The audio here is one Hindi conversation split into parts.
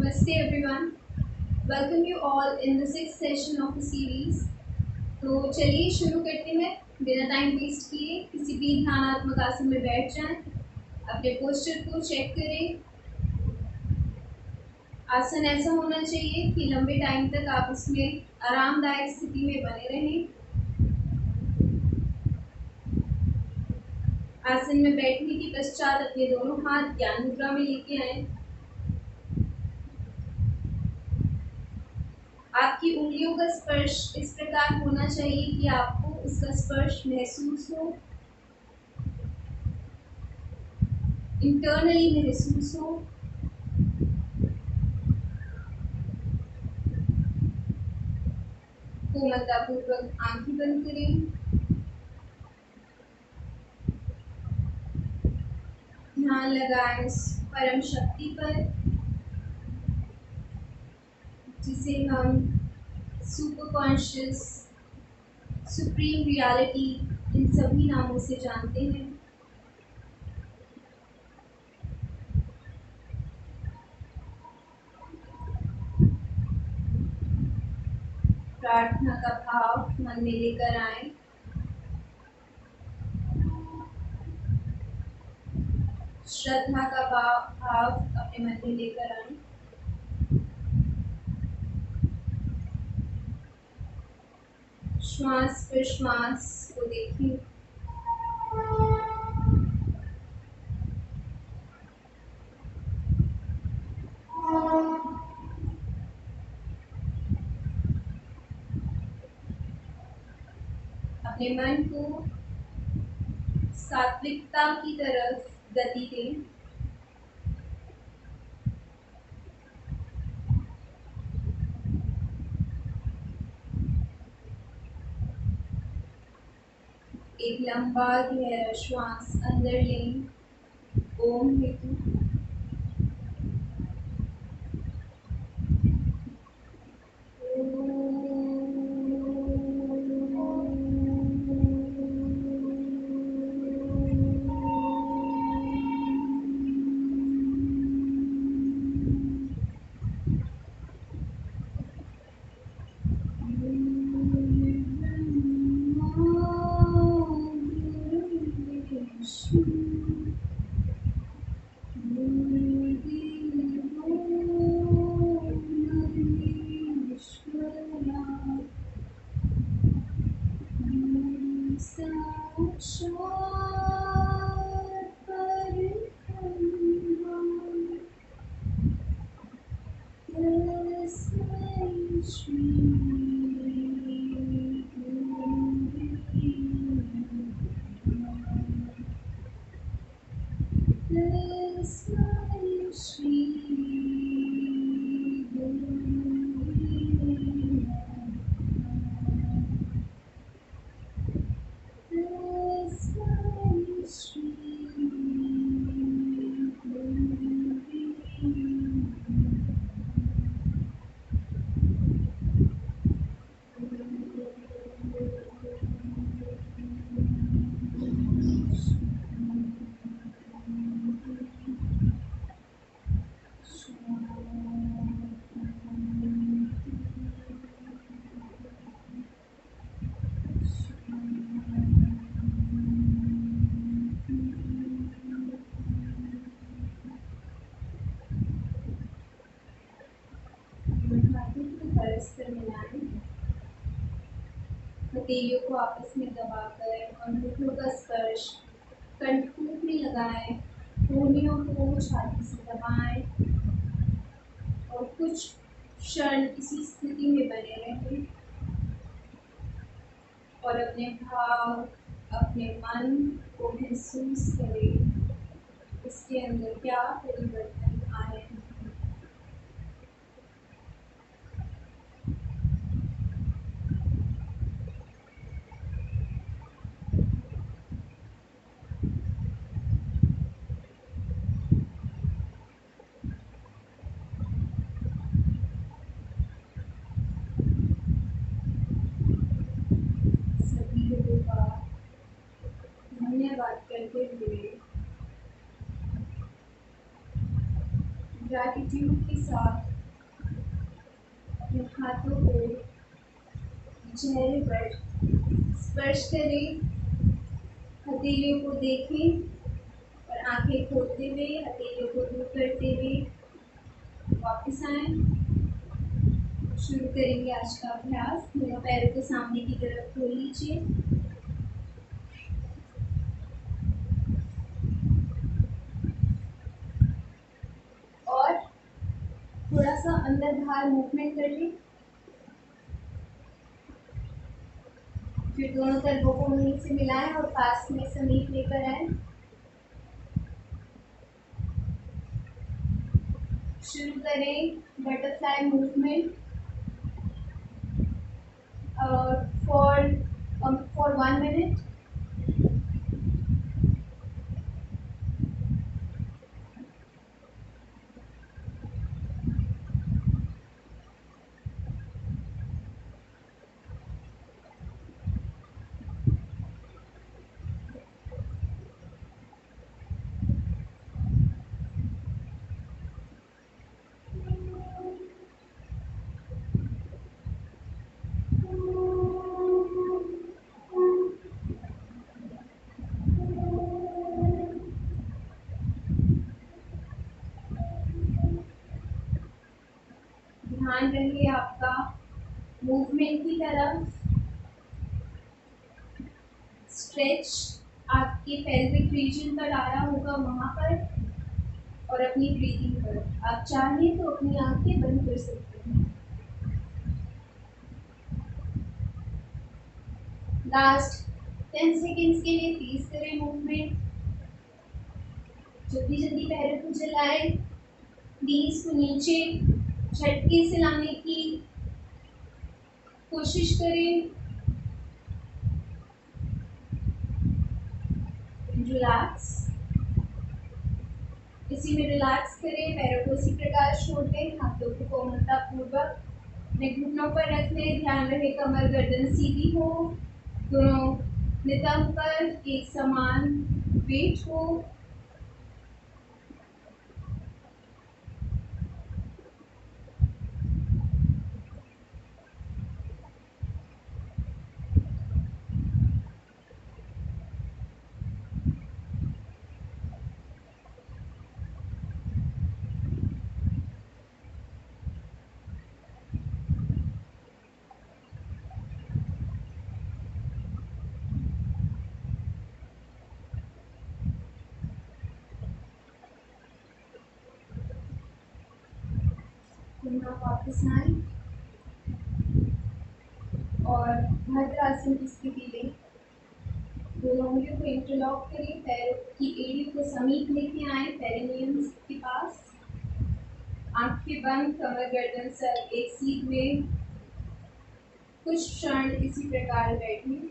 Namaste everyone. Welcome you all in the sixth session of the series. तो चलिए शुरू करते हैं बिना टाइम वेस्ट किए। किसी भी ध्यानात्मक आसन में बैठ जाएं, अपने पोस्चर को चेक करें। आसन ऐसा होना चाहिए कि लंबे टाइम तक आप उसमें आरामदायक स्थिति में बने रहें। आसन में बैठने के पश्चात अपने दोनों हाथ ज्ञान मुद्रा में लेके आए। आपकी उंगलियों का स्पर्श इस प्रकार होना चाहिए कि आपको उसका स्पर्श महसूस हो, इंटरनली महसूस हो। कोमलतापूर्वक आंखें बंद करें, ध्यान लगाएं उस परम शक्ति पर जिसे हम super conscious, supreme reality in सभी नामों से जानते हैं। प्रार्थना का भाव मन में लेकर आए। श्रद्धा का भाव अपने मन में लेकर आए। श्वास पर श्वास को देखें। अपने मन को सात्विकता की तरफ गति दें। एक लंबा गहरा श्वास अंदर लें, ओम हेतु। हथेलियों को आपस में दबाकर अंगूठों का स्पर्श कंठकूट में लगाएं, कोहनियों को छाती से दबाएं और कुछ क्षण इसी स्थिति में बने रहें और अपने भाव, अपने मन को महसूस करें, इसके अंदर क्या परिवर्तन आए। धन्यवाद करते हुए ग्रैटिट्यूड के साथ अपने हाथों को चेहरे पर स्पर्श करें, हथेलियों को देखें और आंखें खोलते हुए हथेलियों को दूर करते हुए वापस आएं। शुरू करेंगे आज का अभ्यास। दोनों पैरों को सामने की तरफ खोल लीजिए और थोड़ा सा अंदर बाहर मूवमेंट कर लें। फिर दोनों तलवों को नीचे से मिलाएं और पास में समीप लेकर आए। शुरू करें बटरफ्लाई मूवमेंट और फॉर 1 मिनट। ध्यान रहे आपका मूवमेंट की तरफ। स्ट्रेच आपके पेल्विक रीजन पर आ रहा होगा वहां पर और अपनी ब्रीथिंग पर। आप चाहें तो अपनी आंखें बंद कर सकते हैं। लास्ट 10 सेकेंड्स के लिए तेज करें मूवमेंट। जल्दी जल्दी पैरों को चलाएं। नीज को नीचे झटके से लाने की कोशिश करें। रिलैक्स। इसी में रिलैक्स करें, पैरों को इसी प्रकार छोड़ दें, हाथों को कोमलता पूर्वक अपने घुटनों पर रख लें। ध्यान रहे कमर गर्दन सीधी हो, दोनों नितंब पर एक समान वेट हो। वापस आए और भद्रासन की स्थिति लें। दोनों उंगलियों को इंटरलॉक करें, पैरों की एड़ियों को समीप लेके आए पेरिनियम के पास। आंखें बंद, कमर गर्दन सर एक सीध में कुछ क्षण इसी प्रकार बैठे।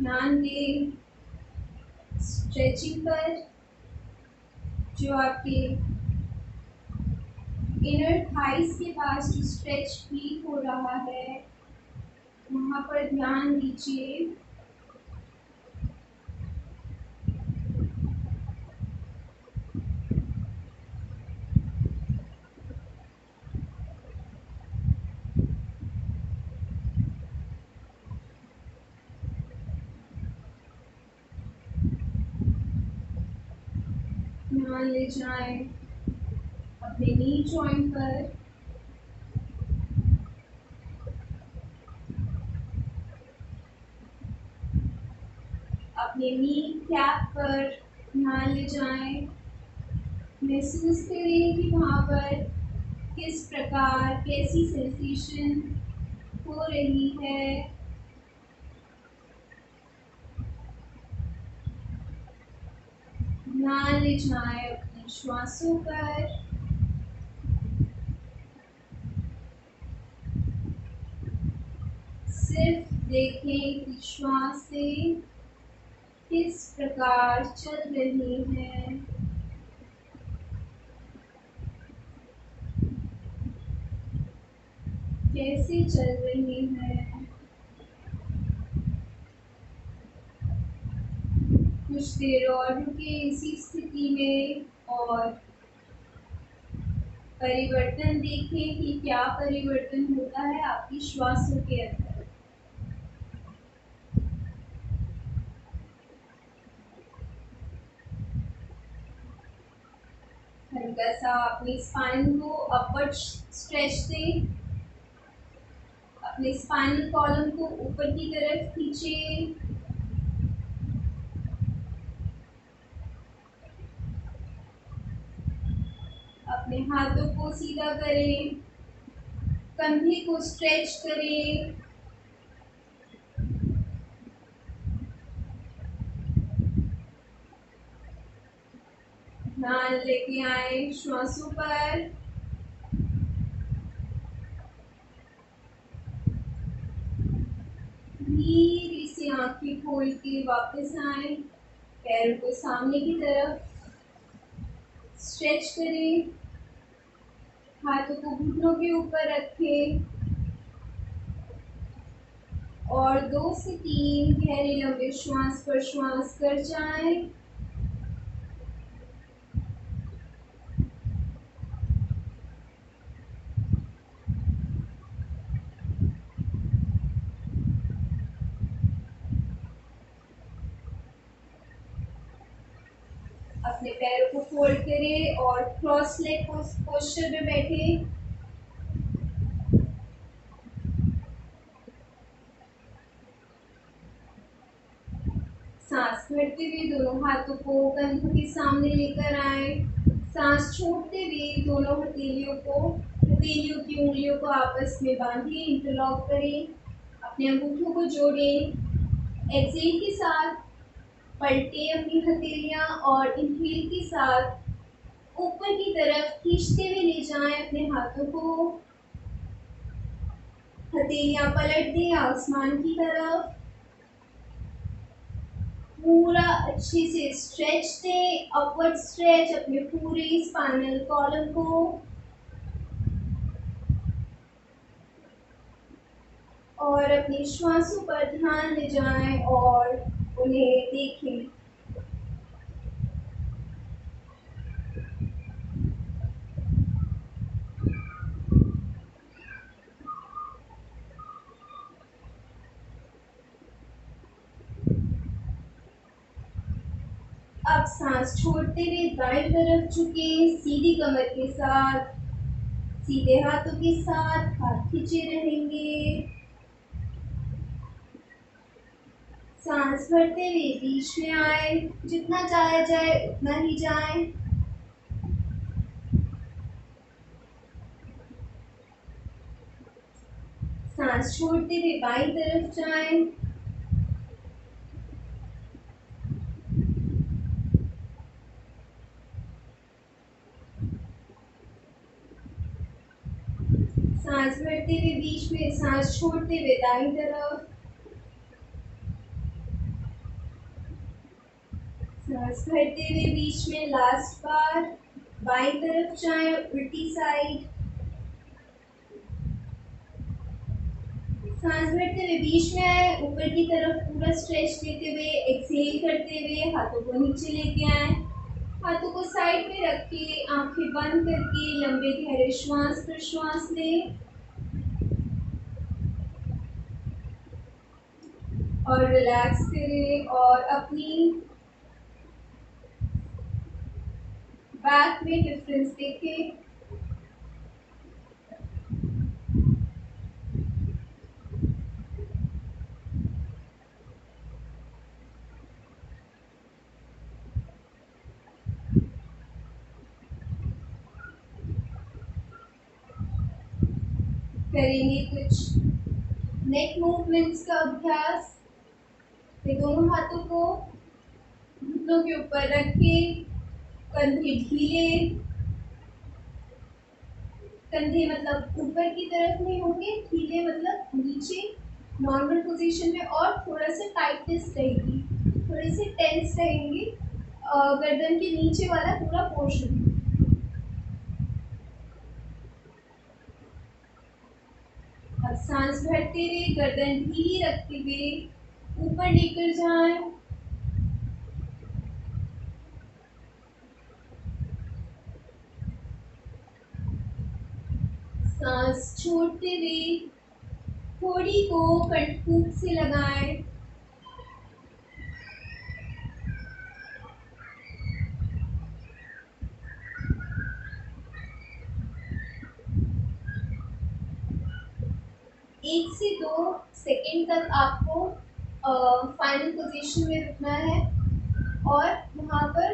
ध्यान दें स्ट्रेचिंग पर। जो आपके इनर थाइस के पास जो स्ट्रेच फील हो रहा है वहां पर ध्यान दीजिए। ध्यान ले जाएं अपने नी जॉइंट पर। अपने नी कैप पर ध्यान ले जाएं। महसूस करें कि वहाँ पर किस प्रकार कैसी सेंसेशन हो रही है। ध्यान ले जाएं अपनी श्वासों पर। सिर्फ देखें कि श्वासें किस प्रकार चल रही हैं। कैसे चल रही हैं। कुछ देर और रुके इसी स्थिति में और परिवर्तन देखें कि क्या परिवर्तन होता है आपकी श्वासों के अंदर। हल्का सा अपनी स्पाइन को अपवर्ड स्ट्रेच दें। अपने स्पाइनल कॉलम को ऊपर की तरफ खींचें। अपने हाथों को सीधा करें। कंधे को स्ट्रेच करें। ध्यान लेके आए श्वासों पर। धीरे से आंखें खोल के वापस आए। पैरों को सामने की तरफ स्ट्रेच करें। हाथों को घुटनों के ऊपर रखें और 2 से 3 गहरे लंबे श्वास पर श्वास कर जाएं। अपने पैरों को फोल्ड करें और क्रॉस लेग पोस्चर में बैठे। सांस भरते हुए दोनों हाथों को कंधों के सामने लेकर आए। सांस छोड़ते हुए दोनों हथेलियों की उंगलियों को आपस में बांधिए, इंटरलॉक करें। अपने अंगूठों को जोड़ें। एक्सहेल के साथ पलटे अपनी हथेलियां और इनहेल के साथ ऊपर की तरफ खींचते हुए ले जाएं अपने हाथों को। हथेलियां पलट दें आसमान की तरफ। पूरा अच्छे से स्ट्रेच दें, अपवर्ड स्ट्रेच अपने पूरे स्पाइनल कॉलम को। और अपनी श्वासों पर ध्यान ले जाएं और उन्हें देखें। अब सांस छोड़ते हुए दाएं तरफ झुके, सीधी कमर के साथ, सीधे हाथों के साथ हाथ खींचे रहेंगे। सांस भरते हुए बीच में आए, जितना जाया जाए उतना ही जाए। सांस छोड़ते हुए बाईं तरफ जाएं। सांस भरते हुए बीच में, सांस छोड़ते हुए दाईं तरफ। सांस भरते हुए बीच में लास्ट बार बाईं तरफ जाएं, उल्टी साइड। सांस भरते हुए बीच में आए, ऊपर की तरफ पूरा स्ट्रेच लेते हुए एक्सहेल करते हुए हाथों को नीचे लेके आए। हाथों को साइड में रख के आंखें बंद करके लंबे गहरे श्वास पर श्वास लें और रिलैक्स करें और अपनी बैक में डिफरेंस देखें। करेंगे कुछ नेक मूवमेंट्स का अभ्यास। फिर दोनों हाथों को घुटनों के ऊपर रखें कंधे ढीले, कंधे मतलब ऊपर की तरफ नहीं होंगे, ढीले मतलब नीचे नॉर्मल पोजीशन में, और थोड़ा सा टाइटनेस रहेगी, थोड़े से टेंस रहेंगे गर्दन के नीचे वाला पूरा पोर्शन। अब सांस भरते हुए गर्दन ढीली रखते हुए ऊपर लेकर जाएं। सांस छोड़ते हुए थोड़ी को कंठकूप से लगाएं। एक से दो सेकंड तक आपको फाइनल पोजीशन में रुकना है, और वहाँ पर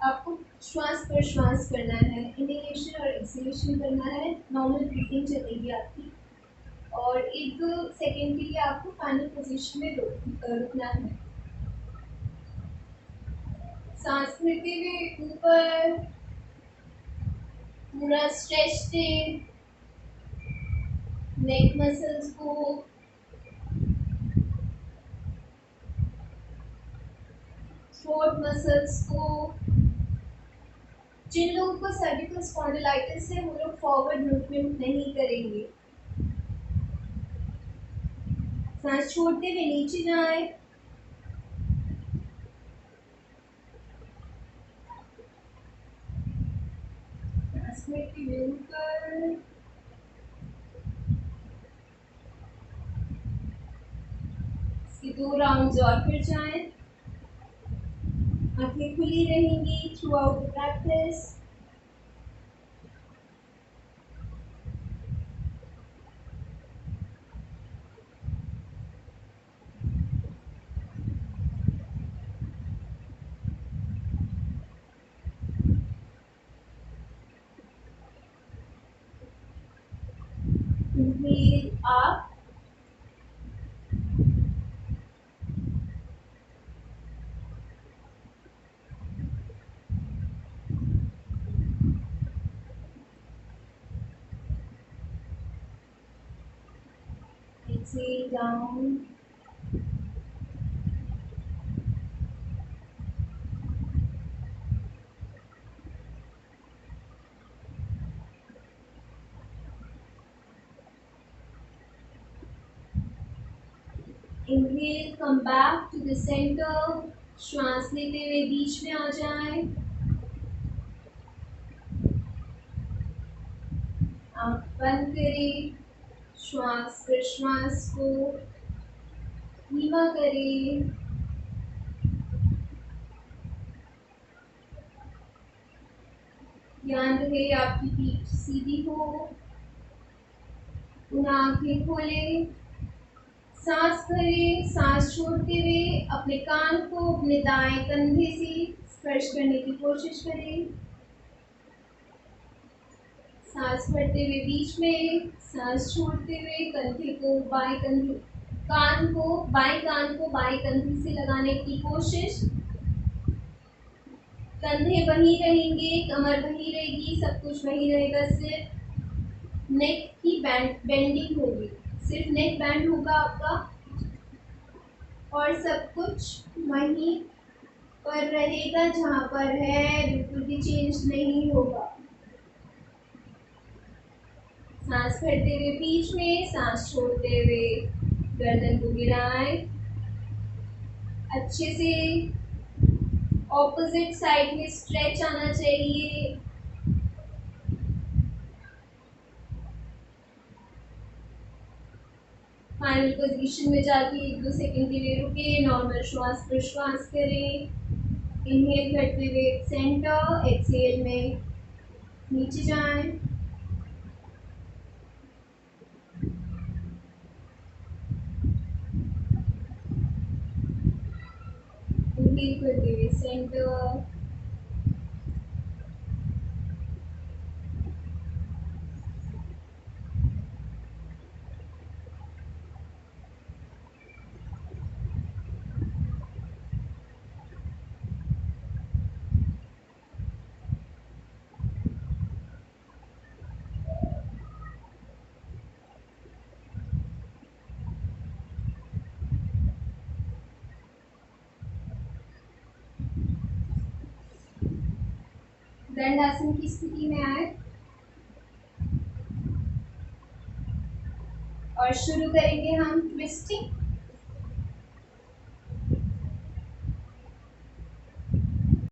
आपको श्वास प्रश्वास करना है, इनहेलेशन और एक्सहेलेशन करना है, नॉर्मल ब्रीथिंग चलेगी आपकी, और एक दो सेकंड के लिए आपको फाइनल पोजीशन में रुकना है। सांस लेते हुए ऊपर पूरा स्ट्रेच दें, नेक मसल्स को, थ्रोट मसल्स को। जिन लोगों को सर्विकल स्पॉन्डिलाइटिस है वो लोग फॉरवर्ड मूवमेंट नहीं करेंगे। सांस छोड़ते हुए नीचे जाए, सांस लेते हुए ऊपर, इसके 2 राउंड्स और फिर जाएं। आंखें खुली रहेंगी through out the practice. Inhale up, exhale down. Inhale, come back to the center. श्वास लेते हुए बीच में आ जाएं। आँख बंद करें, श्वास प्रश्वास को धीमा करें। ध्यान रहे आपकी पीठ सीधी हो। पुनः आंखें खोलें, सांस भरें, सांस छोड़ते हुए अपने कान को अपने दाएं कंधे से स्पर्श करने की कोशिश करें। सांस भरते हुए बीच में, सांस छोड़ते हुए कंधे को बाएं कंधे, कान को बाएं कंधे से लगाने की कोशिश। कंधे वहीं रहेंगे, कमर वहीं रहेगी, सब कुछ वहीं रहेगा, सिर्फ नेक की बेंडिंग होगी, सिर्फ नेक बैंड होगा आपका, और सब कुछ वहीं पर रहेगा जहाँ पर है, बिल्कुल भी चेंज नहीं होगा। सांस भरते हुए बीच में, सांस छोड़ते हुए गर्दन को गिराएं। अच्छे से ऑपोजिट साइड में स्ट्रेच आना चाहिए। फाइनल पोजीशन में जाके एक दो सेकंड के लिए रुके, नॉर्मल श्वास प्रश्वास करें। इनहेल करते हुए सेंटर, एक्सहेल में नीचे जाएं। इनहेल करते हुए सेंटर, दंडासन की स्थिति में आए और शुरू करेंगे हम ट्विस्टिंग।